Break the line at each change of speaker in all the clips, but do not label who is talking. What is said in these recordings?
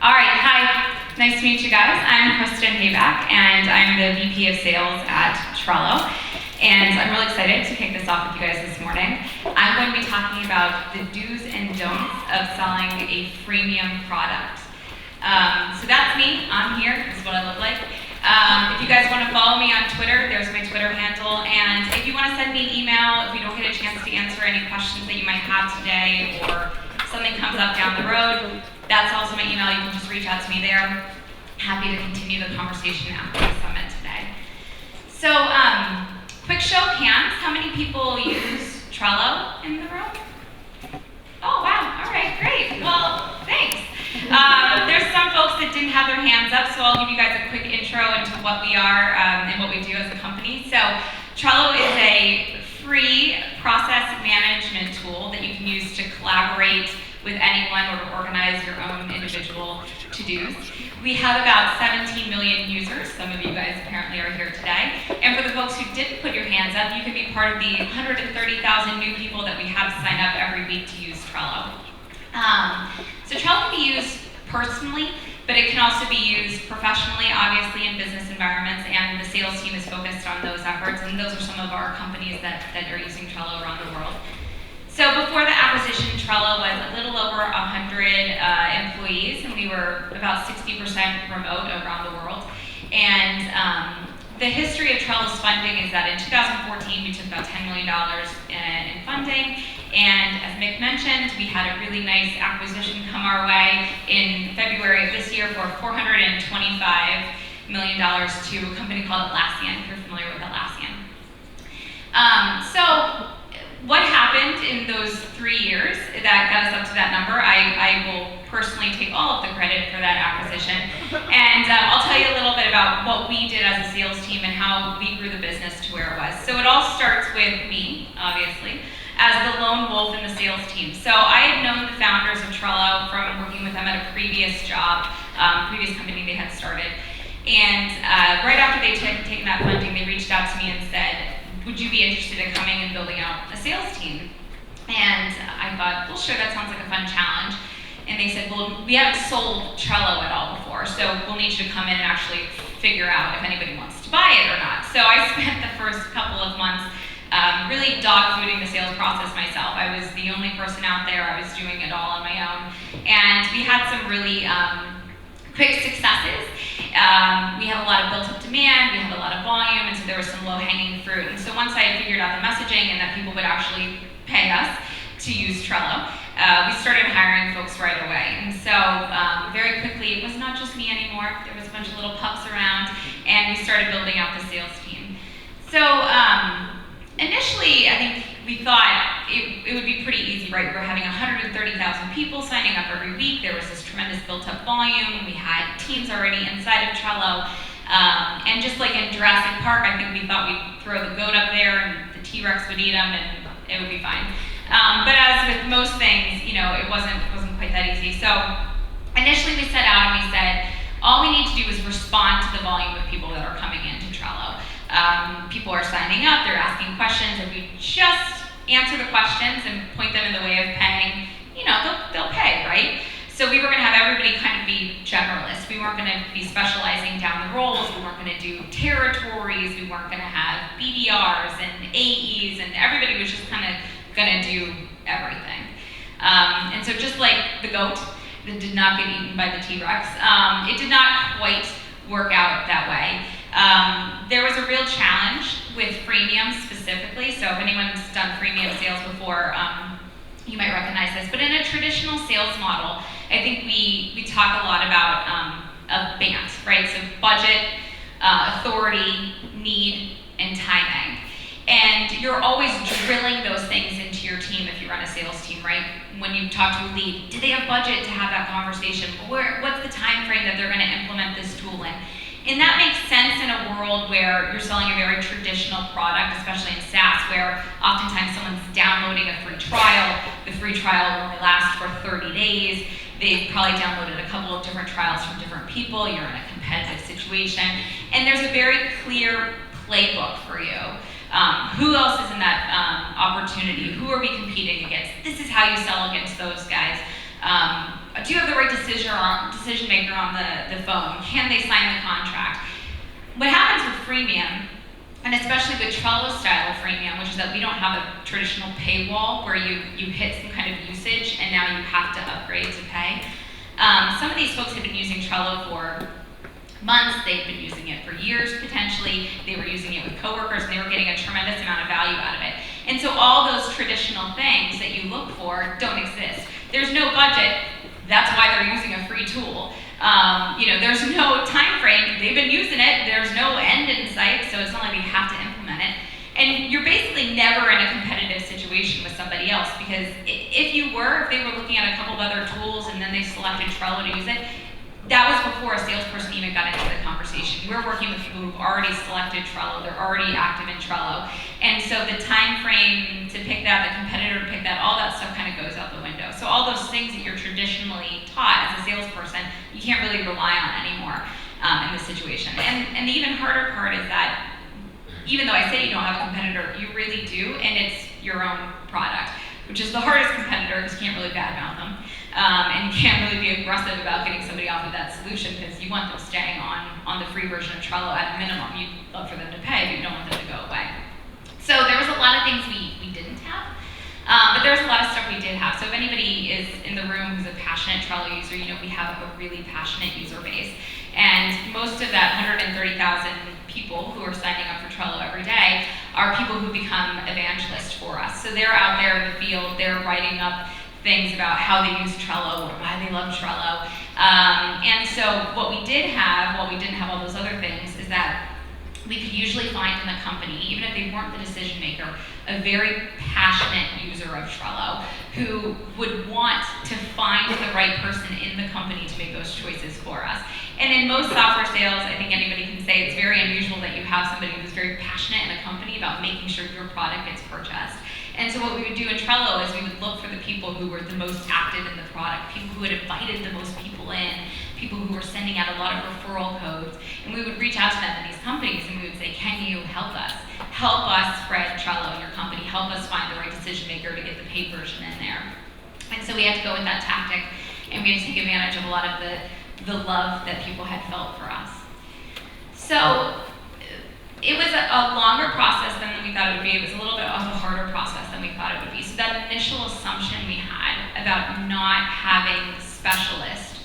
All right, hi. Nice to meet you guys. I'm Kristen Habacht, and I'm the VP of Sales at Trello. And I'm really excited to kick this off with you guys this morning. I'm going to be talking about the do's and don'ts of selling a freemium product. So that's me. I'm here. This is what I look like. If you guys want to follow me on Twitter, there's my Twitter handle. And if you want to send me an email, if we don't get a chance to answer any questions that you might have today, or something comes up down the road, that's also my email. You can just reach out to me there. Happy to continue the conversation after the summit today. So, quick show of hands. How many people use Trello in the room? Oh, wow. All right, great. Well, thanks. There's some folks that didn't have their hands up, so I'll give you guys a quick intro into what we are and what we do as a company. So, Trello is a free process management tool that you can use to collaborate with anyone or to organize your own individual to-dos. We have about 17 million users. Some of you guys apparently are here today. And for the folks who didn't put your hands up, you can be part of the 130,000 new people that we have sign up every week to use Trello. So Trello can be used personally, but it can also be used professionally, obviously in business environments, and the sales team is focused on those efforts, and those are some of our companies that are using Trello around the world. So before the acquisition, Trello was a little over 100 employees, and we were about 60% remote around the world. And the history of Trello's funding is that in 2014, we took about $10 million in funding. And as Mick mentioned, we had a really nice acquisition come our way in February of this year for $425 million to a company called Atlassian, if you're familiar with Atlassian. So what happened in those 3 years that got us up to that number? I will personally take all of the credit for that acquisition. And I'll tell you a little bit about what we did as a sales team and how we grew the business to where it was. So it all starts with me, obviously, as the lone wolf in the sales team. So I had known the founders of Trello from working with them at a previous job, previous company they had started. And right after they'd taken that funding, they reached out to me and said, would you be interested in coming and building out a sales team? And I thought, well, sure, that sounds like a fun challenge. And they said, well, we haven't sold Trello at all before, so we'll need you to come in and actually figure out if anybody wants to buy it or not. So I spent the first couple of months really dog-fooding the sales process myself. I was the only person out there. I was doing it all on my own. And we had some really quick successes. We had a lot of built-up demand, we had a lot of volume, and so there was some low-hanging fruit. And so once I figured out the messaging and that people would actually pay us to use Trello, we started hiring folks right away. And so very quickly, it was not just me anymore. There was a bunch of little pups around, and we started building out the sales team. So initially, I think we thought it would be pretty easy, right? We were having 130,000 people signing up every week. There was this tremendous built-up volume. We had teams already inside of Trello. And just like in Jurassic Park, I think we thought we'd throw the goat up there and the T-Rex would eat them and it would be fine. But as with most things, you know, it wasn't quite that easy. So initially we set out and we said, all we need to do is respond to the volume of people that are coming into Trello. People are signing up, they're asking questions. If we just answer the questions and point them in the way of paying, you know, they'll pay, right? So we were going to have everybody kind of be generalists. We weren't going to be specializing down the roles. We weren't going to do territories. We weren't going to have BDRs and AEs, and everybody was just kind of going to do everything. And so just like the goat that did not get eaten by the T-Rex, it did not quite work out that way. There was a real challenge with freemium specifically. So if anyone's done freemium sales before, you might recognize this. But in a traditional sales model, I think we talk a lot about a BANT, right? So budget, authority, need, and timing. And you're always drilling those things into your team if you run a sales team, right? When you talk to a lead, do they have budget to have that conversation? What's the time frame that they're going to implement this tool in? And that makes sense in a world where you're selling a very traditional product, especially in SaaS, where oftentimes someone's downloading a free trial. The free trial only lasts for 30 days. They've probably downloaded a couple of different trials from different people. You're in a competitive situation. And there's a very clear playbook for you. Who else is in that opportunity? Who are we competing against? This is how you sell against those guys. do you have the right decision maker on the phone? Can they sign the contract? What happens with freemium, and especially with Trello style freemium, which is that we don't have a traditional paywall where you hit some kind of usage and now you have to upgrade to pay. Some of these folks have been using Trello for months, they've been using it for years potentially, they were using it with coworkers and they were getting a tremendous amount of value out of it. And so all those traditional things that you look for don't exist. There's no budget, that's why they're using a free tool. There's no time frame, they've been using it, there's no end in sight, so it's not like they have to implement it. And you're basically never in a competitive situation with somebody else, because if they were looking at a couple of other tools and then they selected Trello to use it, that was before a salesperson even got into the conversation. We're working with people who've already selected Trello, they're already active in Trello. And so the time frame to pick that, the competitor to pick that, all that stuff kind of goes out the window. So all those things that you're traditionally taught as a salesperson, you can't really rely on anymore in this situation. And the even harder part is that even though I say you don't have a competitor, you really do, and it's your own product, which is the hardest competitor because you can't really badmouth them. And you can't really be aggressive about getting somebody off of that solution because you want them staying on the free version of Trello at a minimum. You'd love for them to pay, but you don't want them to go away. So there was a lot of things we didn't have, but there was a lot of stuff we did have. So if anybody is in the room who's a passionate Trello user, we have a really passionate user base. And most of that 130,000 people who are signing up for Trello every day are people who become evangelists for us. So they're out there in the field, they're writing up things about how they use Trello or why they love Trello. And so what we did have, while we didn't have all those other things, is that we could usually find in the company, even if they weren't the decision maker, a very passionate user of Trello who would want to find the right person in the company to make those choices for us. And in most software sales, I think anybody can say it's very unusual that you have somebody who's very passionate in a company about making sure your product gets purchased. And so what we would do in Trello is we would look for the people who were the most active in the product, people who had invited the most people in, people who were sending out a lot of referral codes, and we would reach out to them in these companies and we would say, can you help us? Help us spread Trello in your company, help us find the right decision maker to get the paid version in there. And so we had to go with that tactic, and we had to take advantage of a lot of the love that people had felt for us. So it was a longer process than we thought it would be. It was a little bit of a harder process than we thought it would be. So that initial assumption we had about not having specialists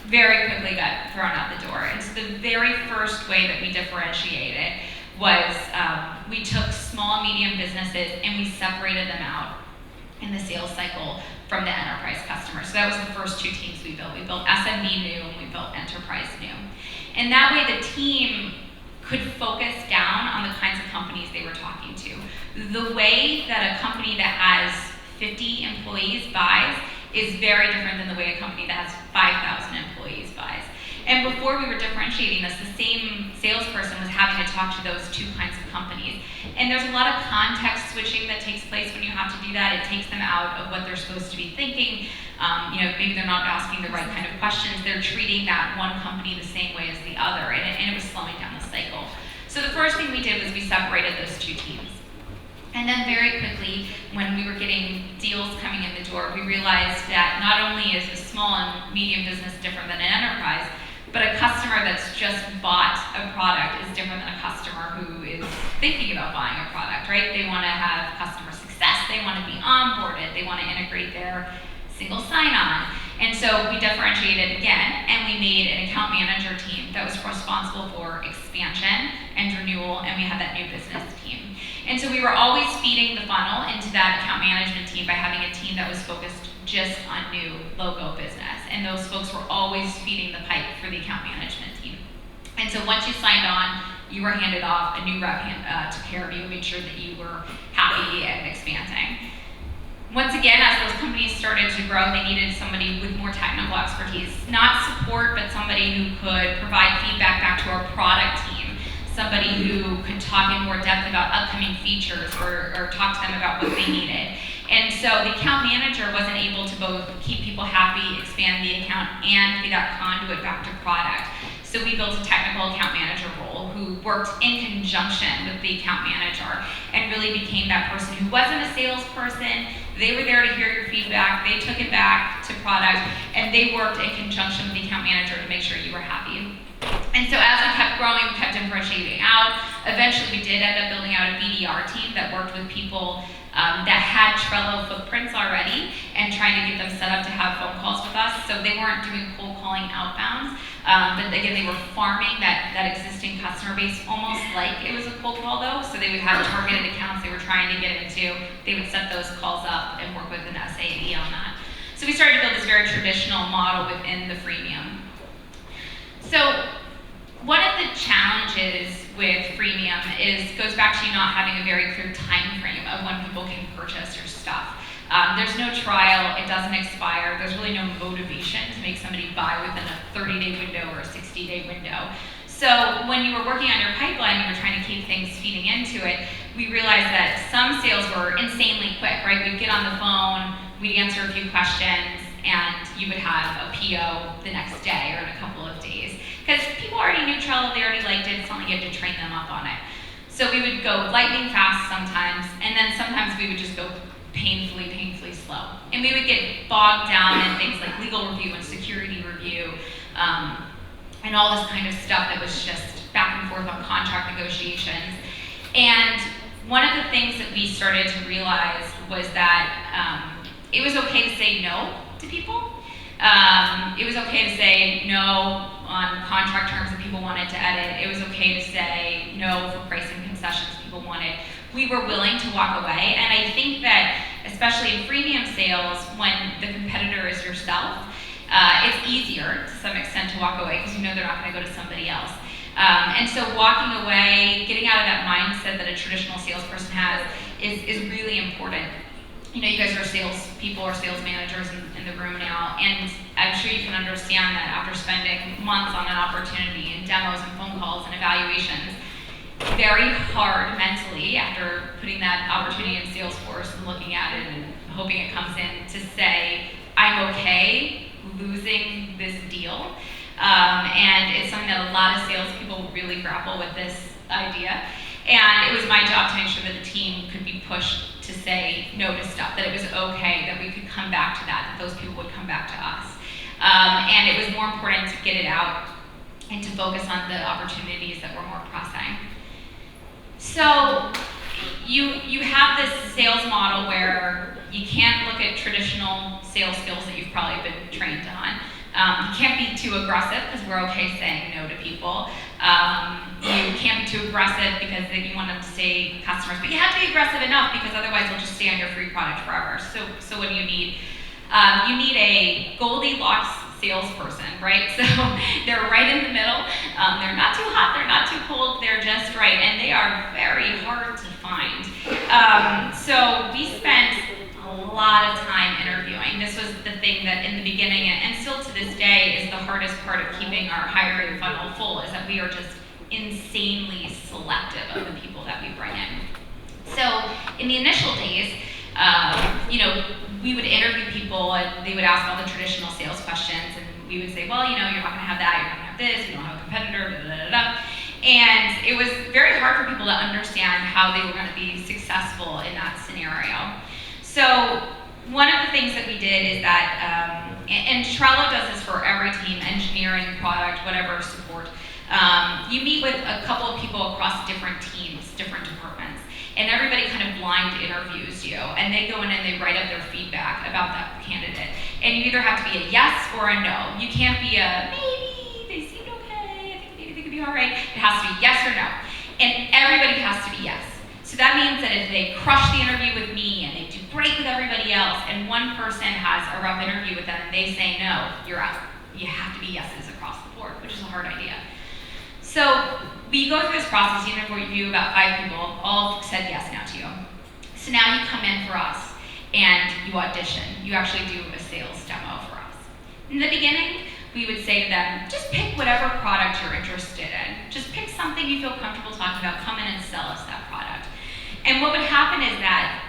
very quickly got thrown out the door. And so the very first way that we differentiated was we took small, medium businesses and we separated them out in the sales cycle from the enterprise customers. So that was the first two teams we built. We built SMB new and we built enterprise new. And that way the team could focus down on the kinds of companies they were talking to. The way that a company that has 50 employees buys is very different than the way a company that has 5,000 employees buys. And before we were differentiating this, the same salesperson was having to talk to those two kinds of companies. And there's a lot of context switching that takes place when you have to do that. It takes them out of what they're supposed to be thinking. Maybe they're not asking the right kind of questions. They're treating that one company the same way as the other, and it was slowing down the cycle. So the first thing we did was we separated those two teams. And then very quickly, when we were getting deals coming in the door, we realized that not only is a small and medium business different than an enterprise, but a customer that's just bought a product is different than a customer who is thinking about buying a product, right? They want to have customer success, they want to be onboarded, they want to integrate their single sign-on. And so we differentiated again, and we made an account manager team that was responsible for expansion and renewal, and we had that new business team. And so we were always feeding the funnel into that account management team by having a team that was focused just on new logo business. And those folks were always feeding the pipe for the account management team. And so once you signed on, you were handed off, a new rep took care of you, made sure that you were happy and expanding. Once again, as those companies started to grow, they needed somebody with more technical expertise. Not support, but somebody who could provide feedback back to our product team. Somebody who could talk in more depth about upcoming features or talk to them about what they needed. And so the account manager wasn't able to both keep people happy, expand the account, and be that conduit back to product. So we built a technical account manager role who worked in conjunction with the account manager and really became that person who wasn't a salesperson. They were there to hear your feedback, they took it back to product, and they worked in conjunction with the account manager to make sure you were happy. And so as we kept growing, we kept differentiating out. Eventually we did end up building out a BDR team that worked with people that had Trello footprints already and trying to get them set up to have phone calls with us. So they weren't doing cold calling outbounds, but again, they were farming that existing customer base almost like it was a cold call though. So they would have targeted accounts they were trying to get into. They would set those calls up and work with an SAAS on that. So we started to build this very traditional model within the freemium. So one of the challenges with freemium goes back to you not having a very clear time frame of when people can purchase your stuff. There's no trial, it doesn't expire, there's really no motivation to make somebody buy within a 30-day window or a 60-day window. So when you were working on your pipeline, you were trying to keep things feeding into it, we realized that some sales were insanely quick, right? We'd get on the phone, we'd answer a few questions, and you would have a PO the next day or in a couple of days. Because people already knew Trello, they already liked it, it's not like you had to train them up on it. So we would go lightning fast sometimes, and then sometimes we would just go painfully slow. And we would get bogged down in things like legal review and security review, and all this kind of stuff that was just back and forth on contract negotiations. And one of the things that we started to realize was that it was okay to say no to people. It was okay to say no on contract terms that people wanted to edit. It was okay to say no for pricing concessions people wanted. We were willing to walk away, and I think that, especially in freemium sales, when the competitor is yourself, it's easier to some extent to walk away because you know they're not going to go to somebody else. And so walking away, getting out of that mindset that a traditional salesperson has is really important. You know, you guys are sales people or sales managers in the room now, and I'm sure you can understand that after spending months on an opportunity and demos and phone calls and evaluations, very hard mentally after putting that opportunity in Salesforce and looking at it and hoping it comes in to say, I'm okay losing this deal. And it's something that a lot of salespeople really grapple with this idea. And it was my job to make sure that the team could be pushed to say no to stuff, that it was okay, that we could come back to that those people would come back to us. And it was more important to get it out and to focus on the opportunities that were more pressing. So you have this sales model where you can't look at traditional sales skills that you've probably been trained on. You can't be too aggressive because we're okay saying no to people. You can't be too aggressive because you want them to stay customers, but you have to be aggressive enough because otherwise they'll just stay on your free product forever. So what do you need? You need a Goldilocks salesperson, right? So they're right in the middle. They're not too hot, they're not too cold, they're just right, and they are very hard to find. So we spent a lot of time interviewing. This was the thing that in the beginning, and still to this day, is the hardest part of keeping our hiring funnel full, is that we are just insanely selective of the people that we bring in. So in the initial days, we would interview people and they would ask all the traditional sales questions, and we would say, well, you're not going to have that, you're not going to have this, you don't have a competitor, da, da, da, da. And it was very hard for people to understand how they were going to be successful in that scenario. So one of the things that we did is that, and Trello does this for every team, engineering, product, whatever, support. You meet with a couple of people across different teams, different departments, and everybody kind of blind interviews you, and they go in and they write up their feedback about that candidate. And you either have to be a yes or a no. You can't be a maybe, they seemed okay, I think maybe they could be all right. It has to be yes or no. And everybody has to be yes. So that means that if they crush the interview with me and they do great with everybody else, and one person has a rough interview with them and they say no, you're out. You have to be yeses across the board, which is a hard idea. So we go through this process, you interview about 5 people, all said yes now to you. So now you come in for us and you audition. You actually do a sales demo for us. In the beginning, we would say to them, just pick whatever product you're interested in. Just pick something you feel comfortable talking about, come in and sell us that product. And what would happen is that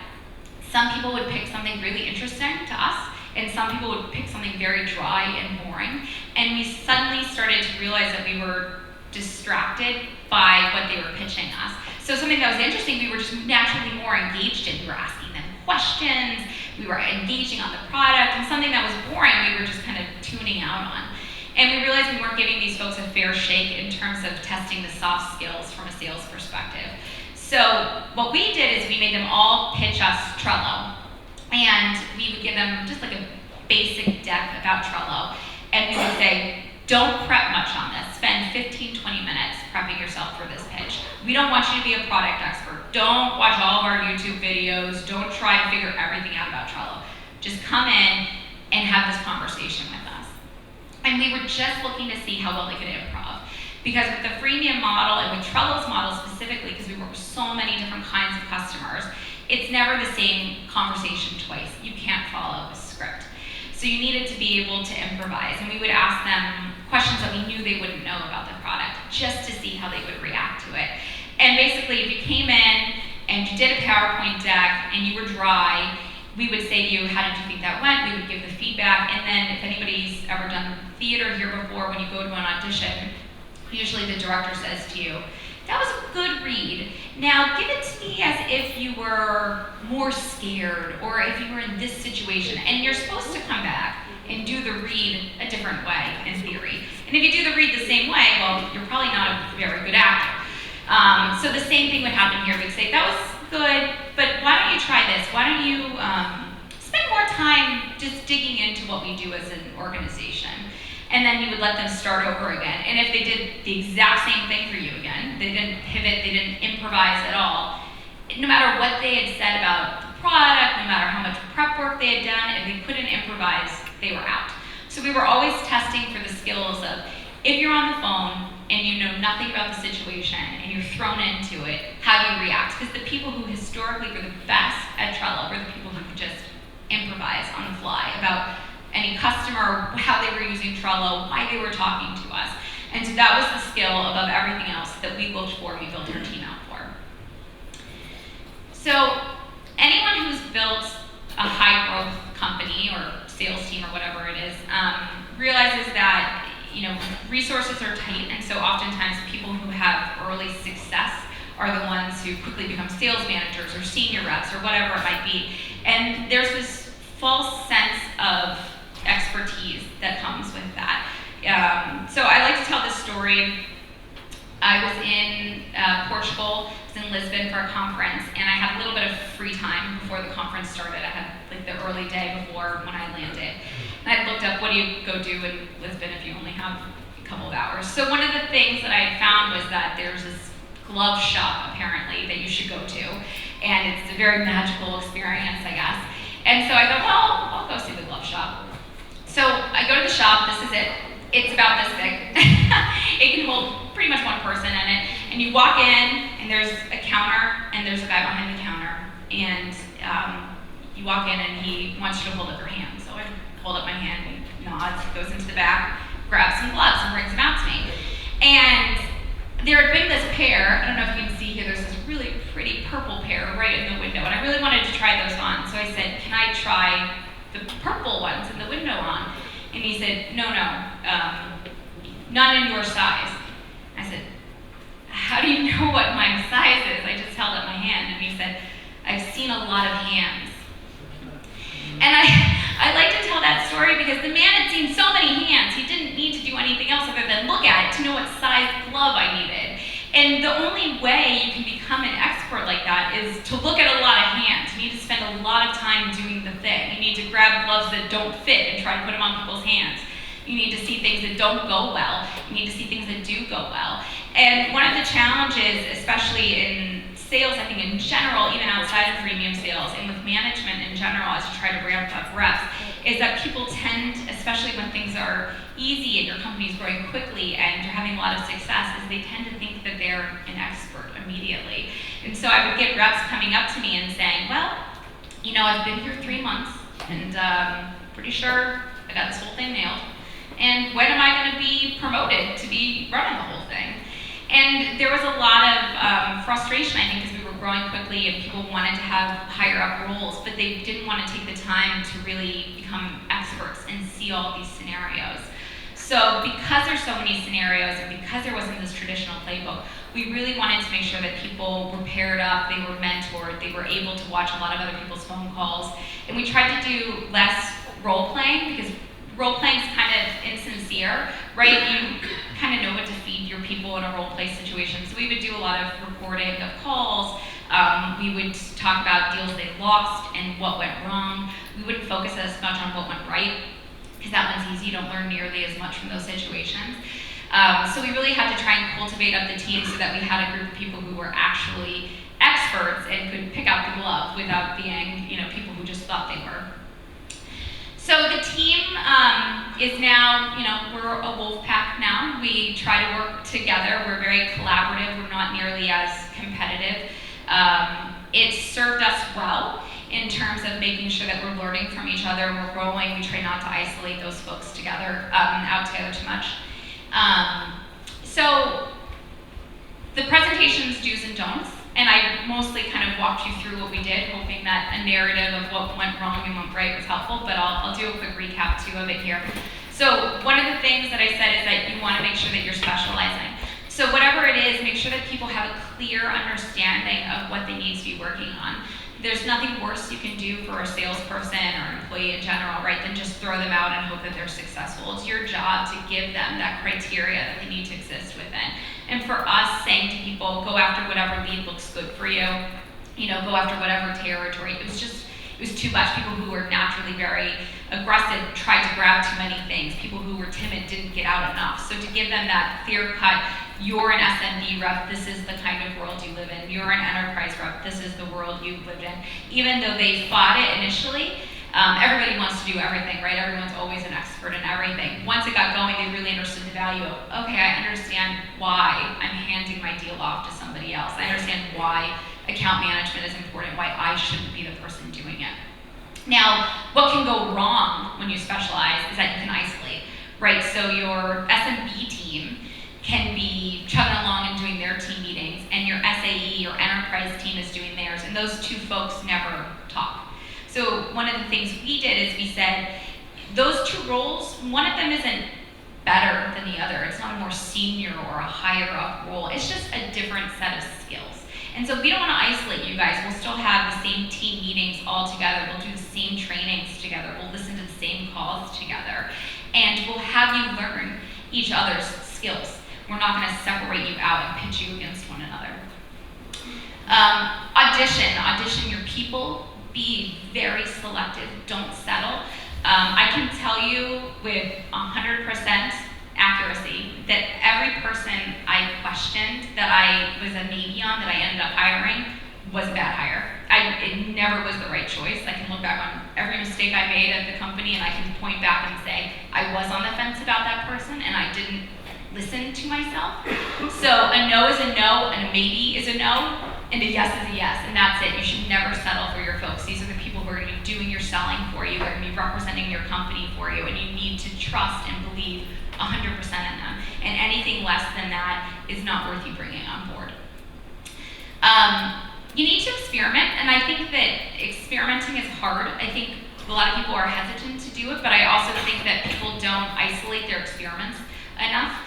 some people would pick something really interesting to us, and some people would pick something very dry and boring. And we suddenly started to realize that we were distracted by what they were pitching us. So something that was interesting, we were just naturally more engaged in. We were asking them questions, we were engaging on the product, and something that was boring, we were just kind of tuning out on. And we realized we weren't giving these folks a fair shake in terms of testing the soft skills from a sales perspective. So what we did is we made them all pitch us Trello. And we would give them just like a basic deck about Trello. And we would say, don't prep much on this. Spend 15, 20 minutes prepping yourself for this pitch. We don't want you to be a product expert. Don't watch all of our YouTube videos. Don't try to figure everything out about Trello. Just come in and have this conversation with us. And we were just looking to see how well they could improv. Because with the freemium model and with Trello's model specifically, because we work with so many different kinds of customers, it's never the same conversation twice. You can't follow a script. So you needed to be able to improvise. And we would ask them questions that we knew they wouldn't know about the product, just to see how they would react to it. And basically, if you came in and you did a PowerPoint deck and you were dry, we would say to you, how did you think that went? We would give the feedback. And then if anybody's ever done theater here before, when you go to an audition, usually the director says to you, that was a good read. Now give it to me as if you were more scared or if you were in this situation. And you're supposed to come back and do the read a different way in theory. And if you do the read the same way, well, you're probably not a very good actor. So the same thing would happen here. We'd say, that was good, but why don't you try this? Why don't you spend more time just digging into what we do as an organization? And then you would let them start over again. And if they did the exact same thing for you again, they didn't pivot, they didn't improvise at all, no matter what they had said about the product, no matter how much prep work they had done, if they couldn't improvise, they were out. So we were always testing for the skills of, if you're on the phone and you know nothing about the situation and you're thrown into it, how do you react? Because the people who historically were the best at Trello were the people who could just improvise on the fly about any customer, how they were using Trello, why they were talking to us. And so that was the skill above everything else that we looked for, we built our team out for. So anyone who's built a high growth company or sales team or whatever it is, realizes that resources are tight, and so oftentimes people who have early success are the ones who quickly become sales managers or senior reps or whatever it might be. And there's this false sense of expertise that comes with that. So I like to tell this story. I was in Portugal, I was in Lisbon for a conference, and I had a little bit of free time before the conference started. I had like the early day before when I landed. And I looked up, what do you go do in Lisbon if you only have a couple of hours? So one of the things that I found was that there's this glove shop, apparently, that you should go to. And it's a very magical experience, I guess. And so I thought, well, I'll go see the glove shop. So I go to the shop, this is it. It's about this big. It can hold pretty much one person in it. And you walk in, and there's a counter, and there's a guy behind the counter. And you walk in, and he wants you to hold up your hand. So I hold up my hand, he nods, goes into the back, grabs some gloves, and brings them out to me. And there had been this pair, I don't know if you can see here, there's this really pretty purple pair right in the window, and I really wanted to try those on. So I said, can I try the purple ones in the window on? And he said, no, not in your size. I said, how do you know what my size is? I just held up my hand, and he said, I've seen a lot of hands. And I like to tell that story because the man had seen so many hands, he didn't need to do anything else other than look at it to know what size glove I needed. And the only way you can become an expert like that is to look at a lot of hands. You need to spend a lot of time doing the thing. You need to grab gloves that don't fit and try to put them on people's hands. You need to see things that don't go well. You need to see things that do go well. And one of the challenges, especially in sales, I think in general, even outside of freemium sales, and with management in general, as you try to ramp up reps, is that people tend, especially when things are easy and your company's growing quickly and you're having a lot of success, is they tend to think that they're an expert immediately. And so I would get reps coming up to me and saying, well, I've been here 3 months, and pretty sure I got this whole thing nailed. And when am I going to be promoted to be running the whole thing? And there was a lot of frustration, I think, because we were growing quickly and people wanted to have higher up roles, but they didn't want to take the time to really become experts and see all these scenarios. So because there's so many scenarios and because there wasn't this traditional playbook, we really wanted to make sure that people were paired up, they were mentored, they were able to watch a lot of other people's phone calls. And we tried to do less role playing because role playing is kind of insincere, right? You kind of know what to feed your people in a role play situation. So we would do a lot of recording of calls. We would talk about deals they lost and what went wrong. We wouldn't focus as much on what went right, because that one's easy. You don't learn nearly as much from those situations. So we really had to try and cultivate up the team so that we had a group of people who were actually experts and could pick out the glove without being, people who just thought they were. So the team is now, we're a wolf pack now. We try to work together. We're very collaborative. We're not nearly as competitive. It's served us well in terms of making sure that we're learning from each other, we're growing. We try not to isolate those folks together, out together too much. So the presentation's do's and don'ts, and I mostly kind of walked you through what we did, hoping that a narrative of what went wrong and went right was helpful, but I'll do a quick recap too of it here. So one of the things that I said is that you want to make sure that you're specializing. So whatever it is, make sure that people have a clear understanding of what they need to be working on. There's nothing worse you can do for a salesperson or an employee in general, right, than just throw them out and hope that they're successful. It's your job to give them that criteria that they need to exist within. And for us, saying to people, go after whatever lead looks good for you, go after whatever territory, it was too much. People who were naturally very aggressive tried to grab too many things. People who were timid didn't get out enough. So to give them that clear cut, you're an SMB rep, this is the kind of world you live in. You're an enterprise rep, this is the world you lived in. Even though they fought it initially, everybody wants to do everything, right? Everyone's always an expert in everything. Once it got going, they really understood the value of, okay, I understand why I'm handing my deal off to somebody else. I understand why account management is important, why I shouldn't be the person doing it. Now, what can go wrong when you specialize is that you can isolate, right? So your SMB team can be chugging along and doing their team meetings, and your SAE or enterprise team is doing theirs, and those two folks never talk. So one of the things we did is we said, those two roles, one of them isn't better than the other. It's not a more senior or a higher up role. It's just a different set of skills. And so we don't want to isolate you guys. We'll still have the same team meetings all together. We'll do the same trainings together. We'll listen to the same calls together. And we'll have you learn each other's skills. We're not going to separate you out and pitch you against one another. Audition your people. Be very selective. Don't settle. I can tell you with 100% accuracy that every person I questioned that I was a maybe on, that I ended up hiring, was a bad hire. It never was the right choice. I can look back on every mistake I made at the company, and I can point back and say, I was on the fence about that person, and I didn't listen to myself. So a no is a no, and a maybe is a no, and a yes is a yes, and that's it. You should never settle for your folks. These are the people who are going to be doing your selling for you, they're going to be representing your company for you, and you need to trust and believe 100% in them. And anything less than that is not worth you bringing on board. You need to experiment, and I think that experimenting is hard. I think a lot of people are hesitant to do it, but I also think that people don't isolate their experiments enough.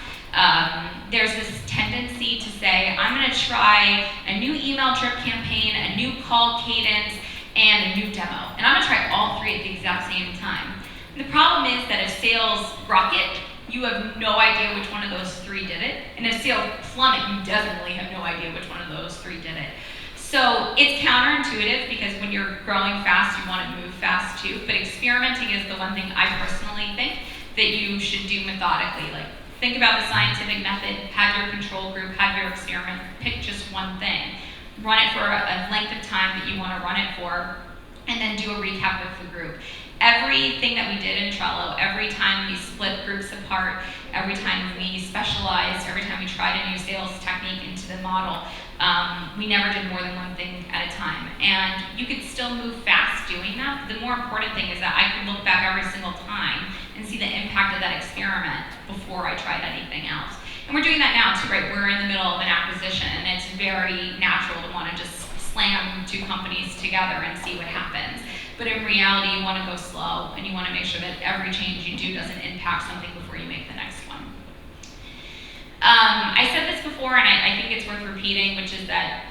There's this tendency to say, I'm going to try a new email drip campaign, a new call cadence, and a new demo. And I'm going to try all three at the exact same time. And the problem is that if sales rocket, you have no idea which one of those three did it. And if sales plummet, you definitely have no idea which one of those three did it. So it's counterintuitive because when you're growing fast, you want to move fast too. But experimenting is the one thing I personally think that you should do methodically. Like, think about the scientific method, have your control group, have your experiment, pick just one thing. Run it for a length of time that you want to run it for, and then do a recap with the group. Everything that we did in Trello, every time we split groups apart, every time we specialized, every time we tried a new sales technique into the model, we never did more than one thing at a time. And you could still move fast doing that. The more important thing is that I could look back every single time and see the impact of that experiment before I tried anything else. And we're doing that now too, right? We're in the middle of an acquisition, and it's very natural to want to just slam two companies together and see what happens. But in reality, you want to go slow, and you want to make sure that every change you do doesn't impact something before you make the next I said this before, and I think it's worth repeating, which is that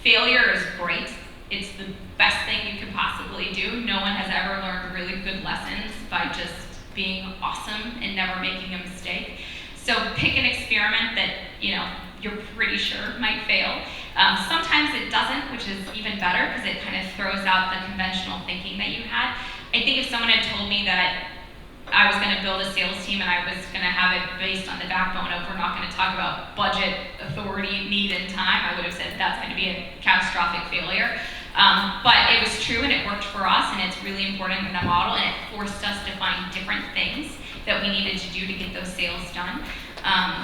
failure is great. It's the best thing you could possibly do. No one has ever learned really good lessons by just being awesome and never making a mistake. So pick an experiment that you're pretty sure might fail. Sometimes it doesn't, which is even better because it kind of throws out the conventional thinking that you had. I think if someone had told me that I was going to build a sales team and I was going to have it based on the backbone of we're not going to talk about budget, authority, need, and time, I would have said that's going to be a catastrophic failure. But it was true and it worked for us, and it's really important in the model, and it forced us to find different things that we needed to do to get those sales done.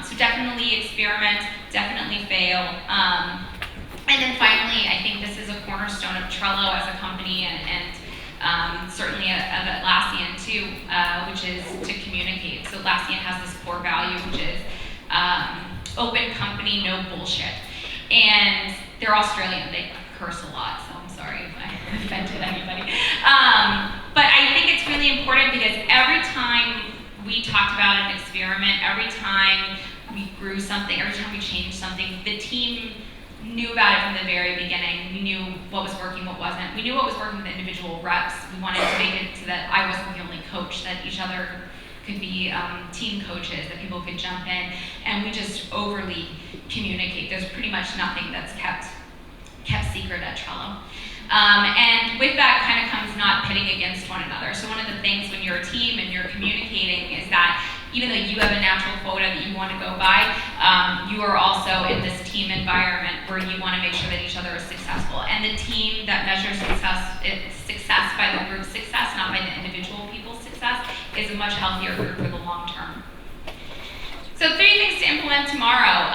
So definitely experiment, definitely fail. And then finally, I think this is a cornerstone of Trello as a company and certainly of Atlassian too, which is to communicate. So Atlassian has this core value, which is open company, no bullshit. And they're Australian, they curse a lot, so I'm sorry if I offended anybody. But I think it's really important because every time we talked about an experiment, every time we grew something, every time we changed something, the team knew about it from the very beginning. We knew what was working, what wasn't. We knew what was working with individual reps. We wanted to make it so that I wasn't the only coach, that each other could be team coaches, that people could jump in, and we just overly communicate. There's pretty much nothing that's kept secret at Trello. And with that kind of comes not pitting against one another. So one of the things when you're a team and you're communicating is that even though you have a natural quota that you want to go by, you are also in this team environment where you want to make sure that each other is successful. And the team that measures success by the group success, not by the individual people's success, is a much healthier group for the long term. So 3 things to implement tomorrow.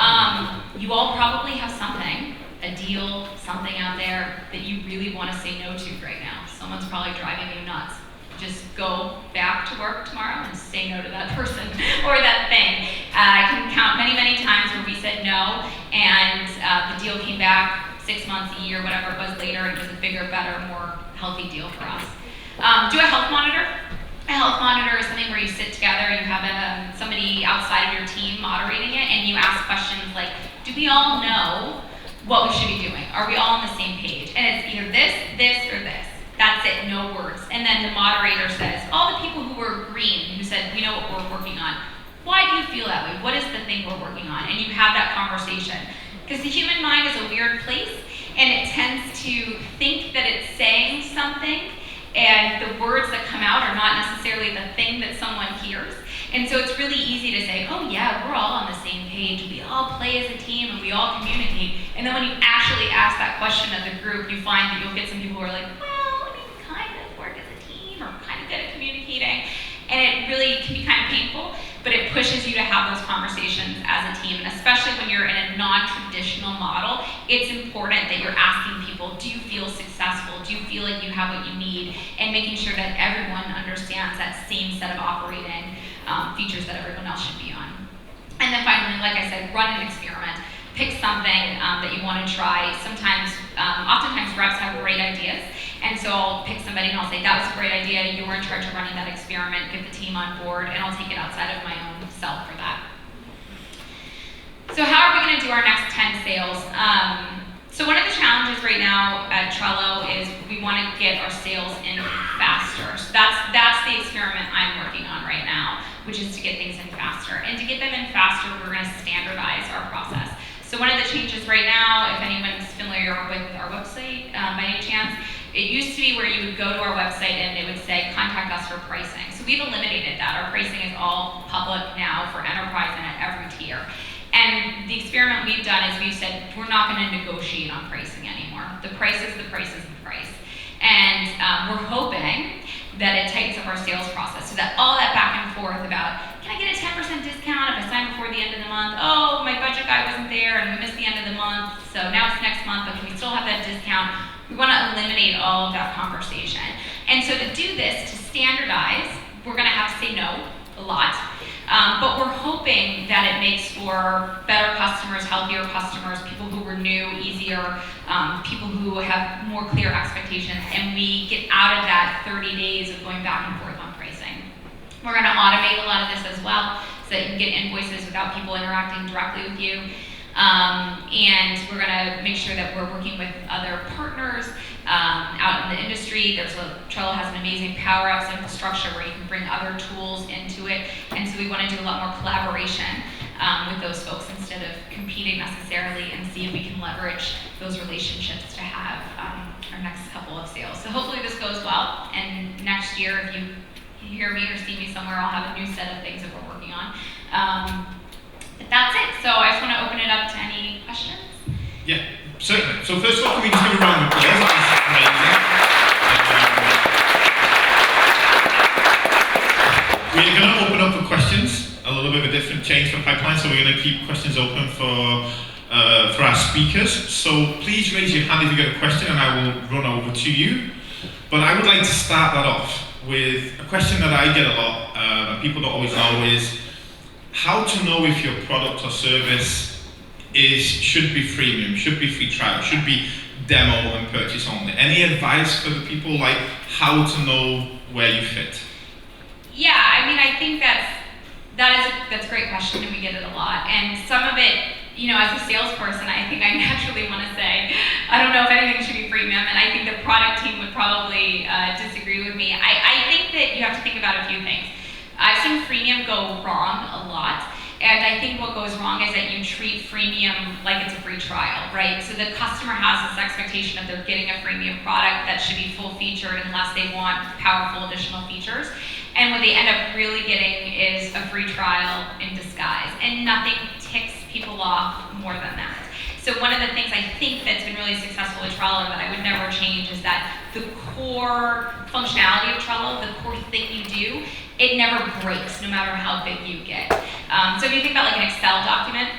You all probably have something, a deal, something out there that you really want to say no to right now. Someone's probably driving you nuts. Just go back to work tomorrow and say no to that person or that thing. I can count many, many times where we said no, and the deal came back 6 months, a year, whatever it was later, and it was a bigger, better, more healthy deal for us. Do a health monitor. A health monitor is something where you sit together, you have somebody outside of your team moderating it, and you ask questions like, do we all know what we should be doing? Are we all on the same page? And it's either this, or this. That's it, no words. And then the moderator says, all the people who were green, who said, we know what we're working on, why do you feel that way? What is the thing we're working on? And you have that conversation. Because the human mind is a weird place, and it tends to think that it's saying something, and the words that come out are not necessarily the thing that someone hears. And so it's really easy to say, oh yeah, we're all on the same page, we all play as a team, and we all communicate. And then when you actually ask that question of the group, you find that you'll get some people who are like, well, I mean, kind of work as a team, or kind of good at communicating. And it really can be kind of painful, but it pushes you to have those conversations as a team. And especially when you're in a non-traditional model, it's important that you're asking people, do you feel successful? Do you feel like you have what you need? And making sure that everyone understands that same set of operating features that everyone else should be on. And then finally, like I said, run an experiment. Pick something that you want to try. Oftentimes reps have great ideas, and so I'll pick somebody and I'll say, that was a great idea, you were in charge of running that experiment, get the team on board, and I'll take it outside of my own self for that. So how are we going to do our next 10 sales? So one of the challenges right now at Trello is we want to get our sales in faster. So that's the experiment I'm working on right now, which is to get things in faster. And to get them in faster, we're going to standardize our process. So one of the changes right now, if anyone's familiar with our website by any chance, it used to be where you would go to our website and it would say, contact us for pricing. So we've eliminated that. Our pricing is all public now for enterprise and at every tier. And the experiment we've done is we've said, we're not going to negotiate on pricing anymore. The price is the price is the price. And we're hoping that it tightens up our sales process so that all that back and forth about, can I get a 10% discount if I sign before the end of the month? Oh, my budget guy wasn't there and we missed the end of the month, so now it's next month, but can we still have that discount? We want to eliminate all of that conversation. And so to do this, to standardize, we're going to have to say no a lot. But we're hoping that it makes for better customers, healthier customers, people who renew easier, people who have more clear expectations, and we get out of that 30 days of going back and forth on pricing. We're going to automate a lot of this as well. so that you can get invoices without people interacting directly with you. And we're going to make sure that we're working with other partners out in the industry. Trello has an amazing Power Apps infrastructure where you can bring other tools into it, and so we want to do a lot more collaboration with those folks instead of competing necessarily, and see if we can leverage those relationships to have our next couple of sales. So hopefully this goes well, and next year if you hear me or see me somewhere, I'll have a new set of things that we're working on. But that's it. So I just want to open it up to any questions.
Yeah, certainly. So first of all, can we just give a round of applause? That's amazing. We're going to open up for questions, a little bit of a different change for pipeline, so we're going to keep questions open for our speakers. So please raise your hand if you get a question and I will run over to you. But I would like to start that off with a question that I get a lot, and people don't always know, is how to know if your product or service should be freemium, should be free trial, should be demo and purchase only. Any advice for the people, like how to know where you fit?
Yeah, I mean, I think that's a great question, and we get it a lot. And some of it, as a salesperson, I think I naturally want to say, I don't know if anything should be freemium, and I think the product team would probably disagree with me. I think that you have to think about a few things. I've seen freemium go wrong a lot, and I think what goes wrong is that you treat freemium like it's a free trial, right? So the customer has this expectation of they're getting a freemium product that should be full featured unless they want powerful additional features. And what they end up really getting is a free trial in disguise, and nothing ticks people off more than that. So one of the things I think that's been really successful with Trello that I would never change is that the core functionality of Trello, the core thing you do, it never breaks no matter how big you get. So if you think about like an Excel document,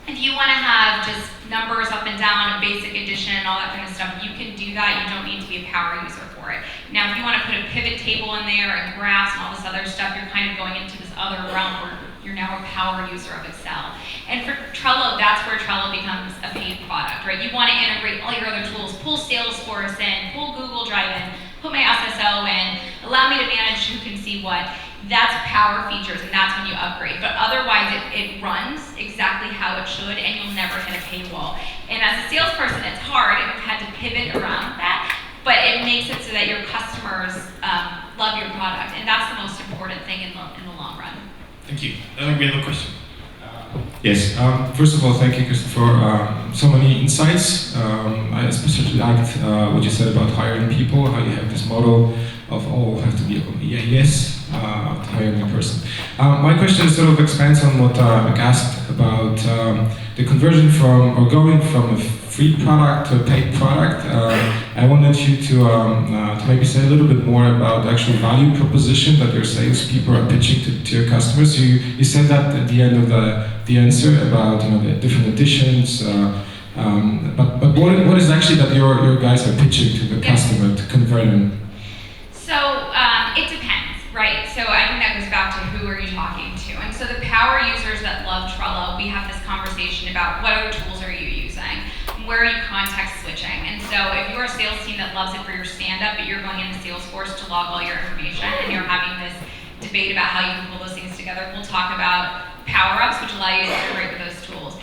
if you want to have just numbers up and down, a basic addition, all that kind of stuff, you can do that. You don't need to be a power user for it. Now, if you want to put a pivot table in there and graphs and all this other stuff, you're kind of going into this other realm where you're now a power user of Excel. And for Trello, that's where Trello becomes a paid product, right? You want to integrate all your other tools, pull Salesforce in, pull Google Drive in, put my SSO in, allow me to manage who can see what. That's power features, and that's when you upgrade. But otherwise, it runs exactly how it should, and you'll never hit a paywall. And as a salesperson, it's hard, and we've had to pivot around that, but it makes it so that your customers love your product, and that's the most important thing in the long run.
Thank you. We have a question.
Yes. First of all, thank you, Kristen, for so many insights. I especially liked what you said about hiring people, how you have this model of all have to be yes. To hiring a person. My question sort of expands on what Mick asked about the conversion from, or going from a free product to a paid product. I wanted you to maybe say a little bit more about the actual value proposition that your salespeople are pitching to your customers. You said that at the end of the answer about the different editions, but what is actually that your guys are pitching to the customer to convert them?
So it depends. Right, so I think that goes back to who are you talking to. And so the power users that love Trello, we have this conversation about what other tools are you using? Where are you context switching? And so if you're a sales team that loves it for your stand-up, but you're going into Salesforce to log all your information, and you're having this debate about how you can pull those things together, we'll talk about power-ups, which allow you to integrate with those tools.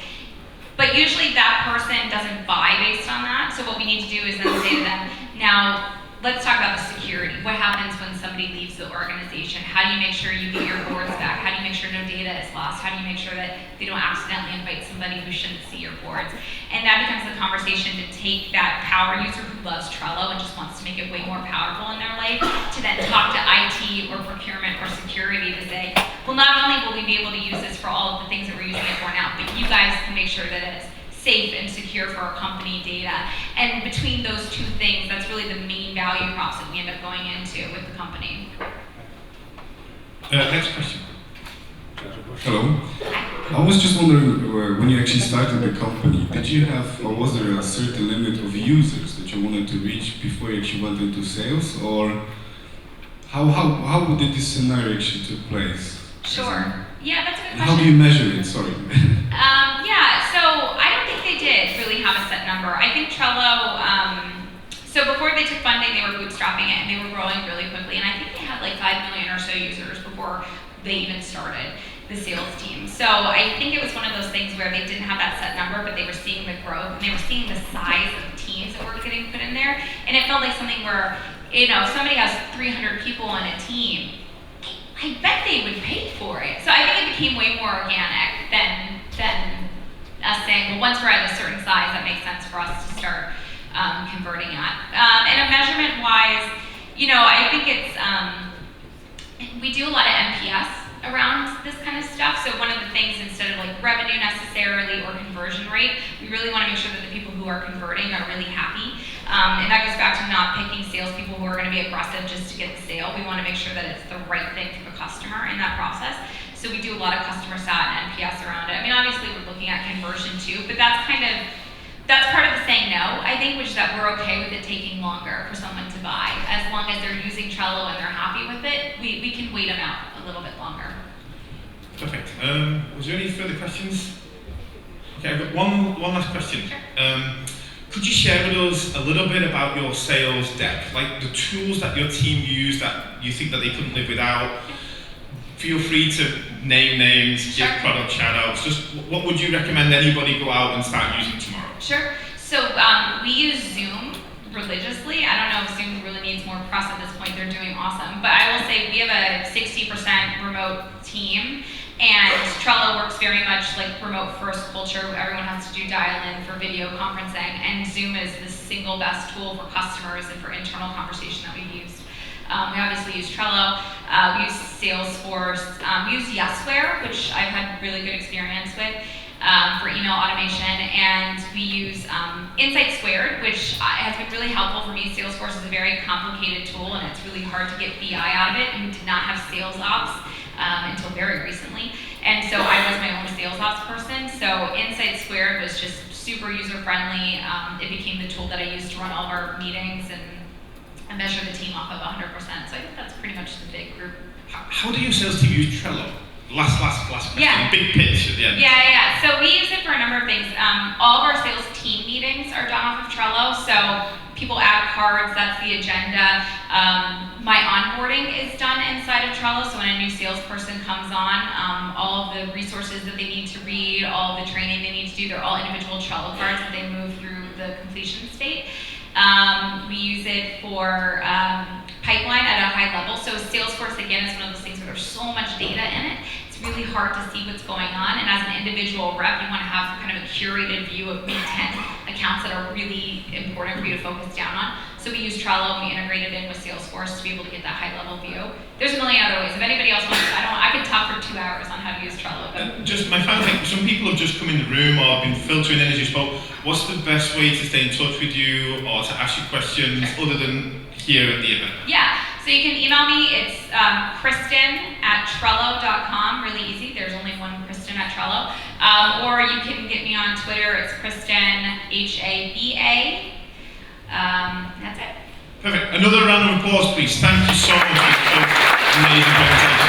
But usually that person doesn't buy based on that, so what we need to do is then say to them, now, let's talk about the security. What happens when somebody leaves the organization? How do you make sure you get your boards back? How do you make sure no data is lost? How do you make sure that they don't accidentally invite somebody who shouldn't see your boards? And that becomes the conversation to take that power user who loves Trello and just wants to make it way more powerful in their life to then talk to IT or procurement or security to say, well, not only will we be able to use this for all of the things that we're using it for now, but you guys can make sure that it's safe and secure for our company data. And between those two things, that's really the main value props that we end up going into with the company.
Next question.
Hello. I was just wondering, when you actually started the company, did you have, or was there a certain limit of users that you wanted to reach before you actually went into sales, or how did this scenario actually took place?
Sure. Yeah, that's a good question.
How do you measure it? Sorry.
Yeah, so I don't think they did really have a set number. I think Trello, so before they took funding, they were bootstrapping it and they were growing really quickly. And I think they had like 5 million or so users before they even started. the sales team. So I think it was one of those things where they didn't have that set number, but they were seeing the growth and they were seeing the size of the teams that were getting put in there. And it felt like something where, if somebody has 300 people on a team, I bet they would pay for it. So I think it became way more organic than us saying, well, once we're at a certain size, that makes sense for us to start converting at. And measurement-wise, I think it's, we do a lot of NPS around this kind of stuff. So one of the things, instead of like revenue necessarily or conversion rate, we really want to make sure that the people who are converting are really happy. And that goes back to not picking salespeople who are going to be aggressive just to get the sale. We want to make sure that it's the right thing for the customer in that process. So we do a lot of customer sat and NPS around it. I mean, obviously we're looking at conversion too, but that's part of the saying no, I think, which is that we're okay with it taking longer for someone to buy. As long as they're using Trello and they're happy with it, we can wait them out a little bit longer.
Perfect. Was there any further questions? Okay, I've got one last question.
Sure.
Could you share with us a little bit about your sales deck, like the tools that your team use that you think that they couldn't live without? Feel free to name names, give product shout-outs. Just what would you recommend anybody go out and start using tomorrow?
Sure. So we use Zoom religiously. I don't know if Zoom really needs more press at this point. They're doing awesome. But I will say we have a 60% remote team, and Trello works very much like remote first culture. Everyone has to do dial-in for video conferencing, and Zoom is the single best tool for customers and for internal conversation that we've used. We obviously use Trello, we use Salesforce, we use Yesware, which I've had really good experience with for email automation, and we use Insight Squared, which has been really helpful for me. Salesforce is a very complicated tool, and it's really hard to get BI out of it, and we did not have sales ops until very recently, and so I was my own sales ops person. So Insight Squared was just super user-friendly. It became the tool that I used to run all of our meetings and measure the team off of 100%. So I think that's pretty much the big group.
How do your sales team use Trello? Last question.
Yeah.
Big pitch at the end.
Yeah. So we use it for a number of things. All of our sales team meetings are done off of Trello. So people add cards, that's the agenda. My onboarding is done inside of Trello. So when a new salesperson comes on, all of the resources that they need to read, all of the training they need to do, they're all individual Trello cards that they move through the completion state. We use it for pipeline at a high level. So Salesforce, again, is one of those things where there's so much data in it. It's really hard to see what's going on. And as an individual rep, you want to have kind of a curated view of maybe 10 accounts that are really important for you to focus down on. So we use Trello and we integrate it in with Salesforce to be able to get that high level view. There's a million other ways. If anybody else wants to, I could talk for 2 hours on how to use Trello.
Just my final thing, some people have just come in the room or been filtering in as you spoke. What's the best way to stay in touch with you or to ask you questions other than here at the event?
Yeah, so you can email me. It's Kristen@Trello.com. Really easy. There's only one Kristen at Trello. Or you can get me on Twitter. It's Kristen, Haba. That's it.
Perfect. Another round of applause, please. Thank you so much for the amazing presentation.